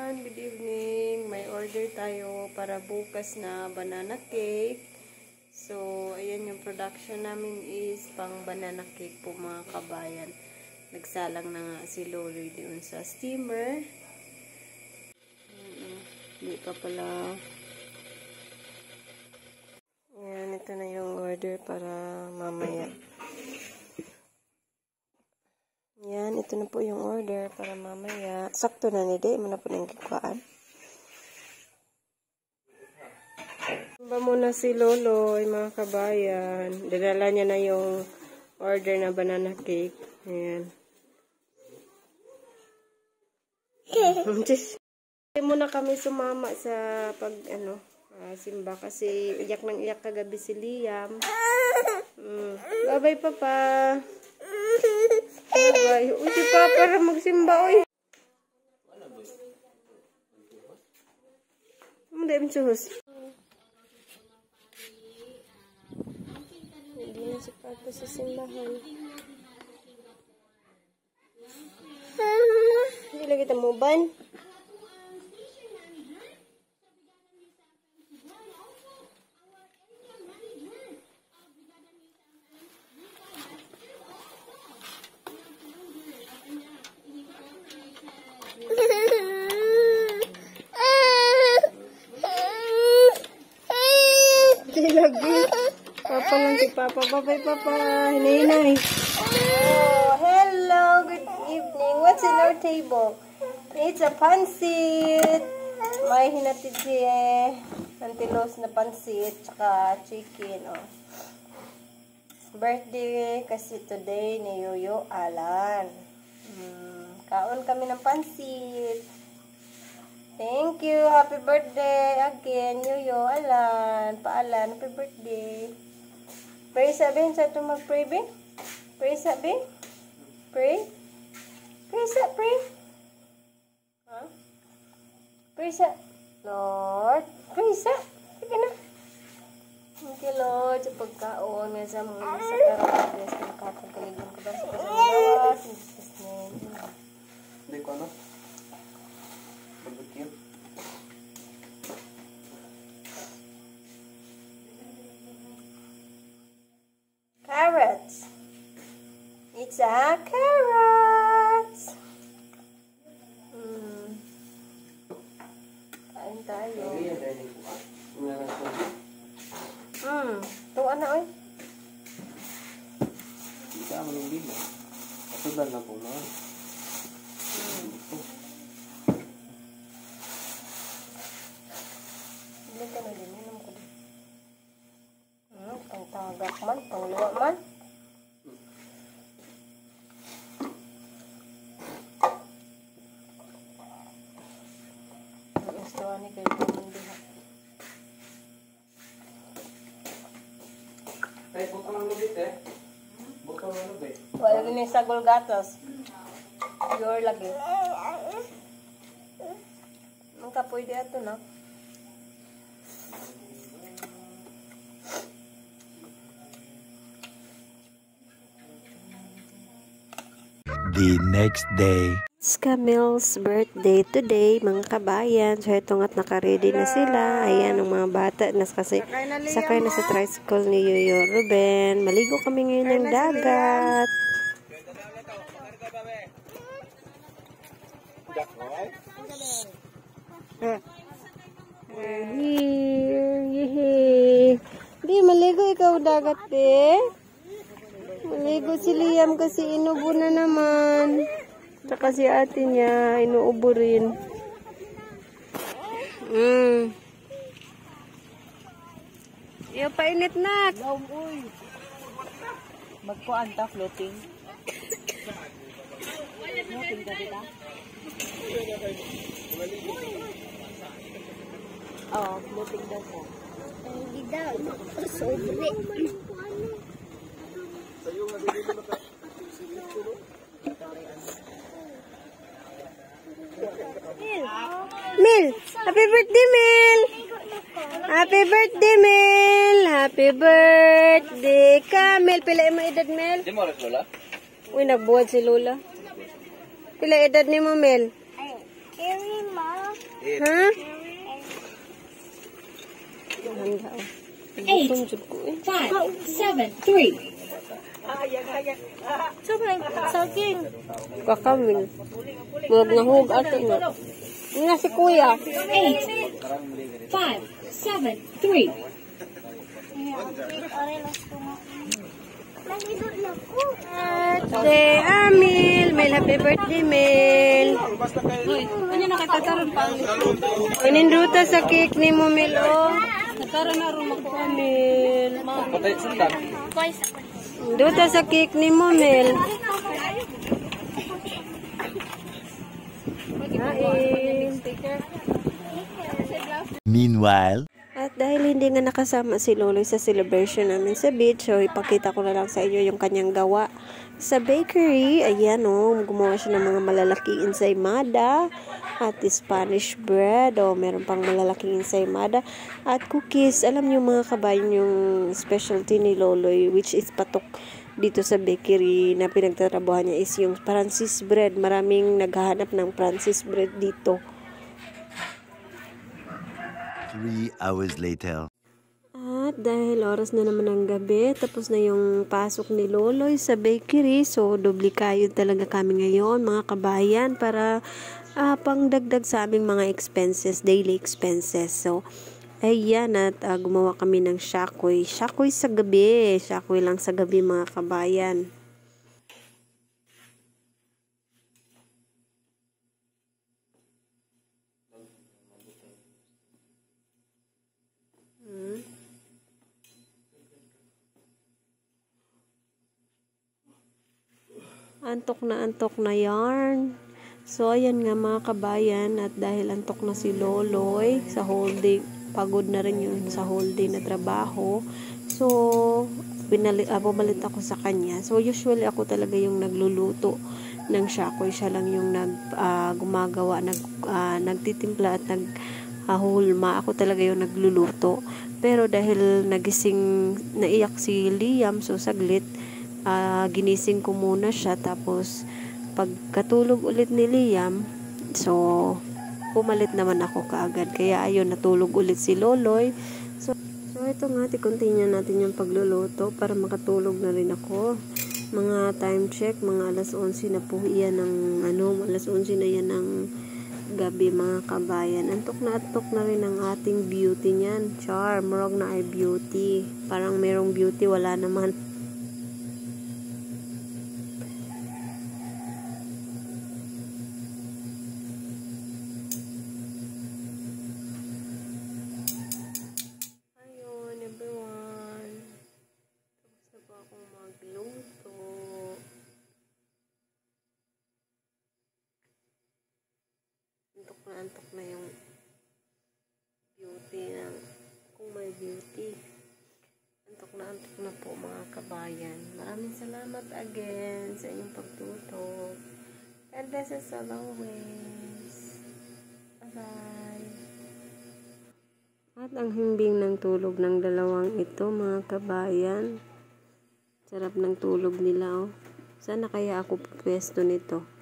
everyone, good evening. May order tayo para bukas na banana cake. So, ayan yung production namin is pang banana cake po mga kabayan. Nagsalang na nga si Lori doon sa steamer. Hindi pa pala. Ayan, ito na yung order para mamaya. Yan, ito na po yung order para mamaya. Sakto na nila, mo na po nang kikuhaan. Ba muna si Lolo, mga kabayan. Dinala niya na yung order na banana cake. Ayan. Hindi muna kami sumama sa simba kasi iyak nang iyak kagabi si Liam. Bye-bye, Papa. Bye. Uy, si Papa na magsimba, uy. Hindi mo suhos. Hindi na si Papa sa simbahan. Hindi lagi tamuban. Lagi. Papa lang si Papa. Bye-bye, Papa. Hinay-hinay. Oh, hello. Good evening. What's in our table? It's a pansit. May hinatid si Antilos na pansit. Tsaka chicken. Oh. Birthday kasi today ni Yoyo Alan. Kaon kami ng pansit. Thank you. Happy birthday again, Yoyo Alan. Paalan, happy birthday. Pray sabihin sa ito mag-pray, be? Pray sabihin? Pray? Pray sa, pray? Huh? Pray sa, Lord. Pray sa. Sige na. Thank you, Lord, sa pagkaon. Nga sa mga sa karates. Nakapagkaligong ka ba sa kasalawas. In Jesus' name. Hindi ko ano? Carrots. It's a carrots. Kain tayo. Tuwa na, oy. Hindi ka malungin na. Kasudan na po na. Hindi ka na din. Inom ko din. Pangtagak man. Pangluwa man. Gusto ni kayo pumundiha. Ay, bukang ang lubit eh. Bukang ang lubit. Wala din yung sagol gatas. Pure lagi. Ang kapoy di ato na. The next day. It's Camille's birthday today, mga kabayan. So, ito nga't naka-ready na sila. Ayan, ang mga bata na kasi sakay na sa tricycle ni Yoyo Ruben. Maligo kami ngayon ng dagat. Yehey. Di, maligo ikaw dagat, eh. Maligo si Liam kasi inubo na naman. Tsaka si ate niya, inuubo rin. Iyo, painit na. Magkuan ta floating. Floating ka dito? Oo, floating daw po. Hindi daw. Sobre. Mel, happy birthday, Mel. Happy birthday, Mel. Happy birthday ka, Mel. Pila mo edad, Mel? Di mo oras Lola? Uy, nagbuhat si Lola. Pila edad ni mo, Mel? Kiri, ma. Ha? Handa, oh. 8, 5, 7, 3. Saging. Kakamil. Huwag na hug ato nga. Hindi na si kuya. 8, 5, 7, 3. Birthday, Amil. Mel, happy birthday, Mel. Ano nakatataron pa? Paninduta sa cake ni mo, Mel, oh. Nataran na rin ako, Mel. Patay, sundan. Duta sa cake ni mo, Mel. Meanwhile, At dahil hindi nga nakasama si Loloy sa celebration namin sa beach, so ipakita ko na lang sa inyo yung kanyang gawa sa bakery. Ayan o, gumawa siya ng mga malalaking ensaymada at Spanish bread. O, meron pang malalaking ensaymada at cookies. Alam niyo mga kabayan, yung specialty ni Loloy, which is patok dito sa bakery na pinagtatrabuhan niya, is yung Francis bread. Maraming naghahanap ng Francis bread dito. 3 hours later. At dahil oras na naman ng gabi, tapos na yung pasok ni Loloy sa bakery. So, doble kayod talaga kami ngayon, mga kabayan, para pangdagdag sa aming mga expenses, daily expenses. So, ayan, at gumawa kami ng shakoy. Shakoy sa gabi. Shakoy lang sa gabi, mga kabayan. Antok na yarn. So, ayan nga mga kabayan, at dahil antok na si Loloy sa whole day, pagod na rin yun sa whole day na trabaho. So, pumalit ako sa kanya. So, usually ako talaga yung nagluluto ng shakoy. Siya lang yung gumagawa, nagtitimpla at naghahulma. Ako talaga yung nagluluto. Pero dahil naiyak si Liam, so saglit, ginising ko muna siya, tapos pagkatulog ulit ni Liam, so pumalit naman ako kaagad, kaya ayun, natulog ulit si Loloy. So ito nga, i-continue natin yung pagluluto para makatulog na rin ako. Mga time check, mga alas 11 na po yan ng alas 11 na yan ng gabi, mga kabayan. Antok na rin ang ating beauty niyan. Char, marag na ay beauty. Parang merong beauty, wala naman. Antok na yung beauty ng kung may beauty. Antok na po, mga kabayan. Maraming salamat again sa inyong pagtutok. God bless us as always. Bye-bye. At ang himbing ng tulog ng dalawang ito, mga kabayan. Sarap ng tulog nila, oh. Sana kaya ako pwesto nito.